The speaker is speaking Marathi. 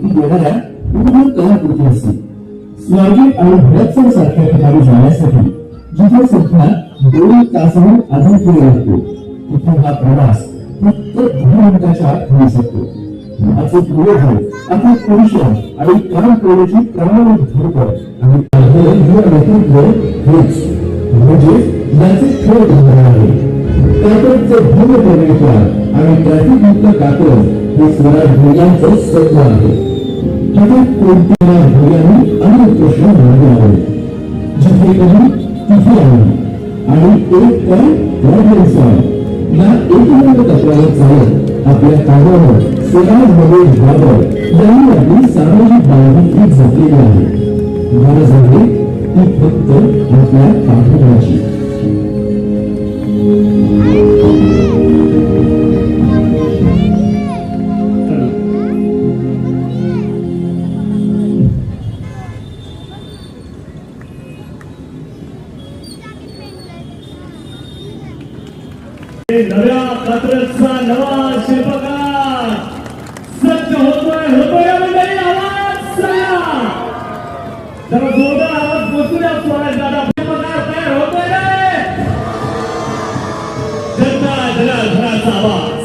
माहिती देणाऱ्या विविध कलाकृती असतील. स्वारगेट आणि भरतसर सारख्या ठिकाणी जाण्यासाठी जिथे संख्या 2 तासाहून अधिक वेळ लागतो तिथे हा प्रवास फक्त 10 मिनिटाच्या आत होऊ शकतो. असे पूर्वज आपले परिश्रम आणि काम करण्याची प्रामाणिक धडपड आणि नेतृत्व हेच म्हणजे याचे खरे उदाहरण आहे. कात्रजचे भव्य प्रवेशद्वार आणि ट्रॅफिक मुक्त कात्रज हे स्वराज भोग्यांचं सत्व आहे. हठात कोणत्या भोग्यांनी अनेक प्रश्न मांडले आहेत. जिथे कधी तिथे आम्ही आणि एक काय या एकमेव तत्वाला चालत आपल्या कामावर स्वराज महेश बाबर यांनी आपली सामाजिक बांधिलकी जपलेली आहे. गरज आहे ती फक्त आपल्या पाठिंब्याची. नव्या कात्रजचा नवा शिल्पकार सज्ज होतोय मंडळी. आवाज जरा जोरदार आवाज पोचू द्या. स्वराज दादा शिल्पकार तयार होतोय रे. जनता जनार्दनाचा आवाज.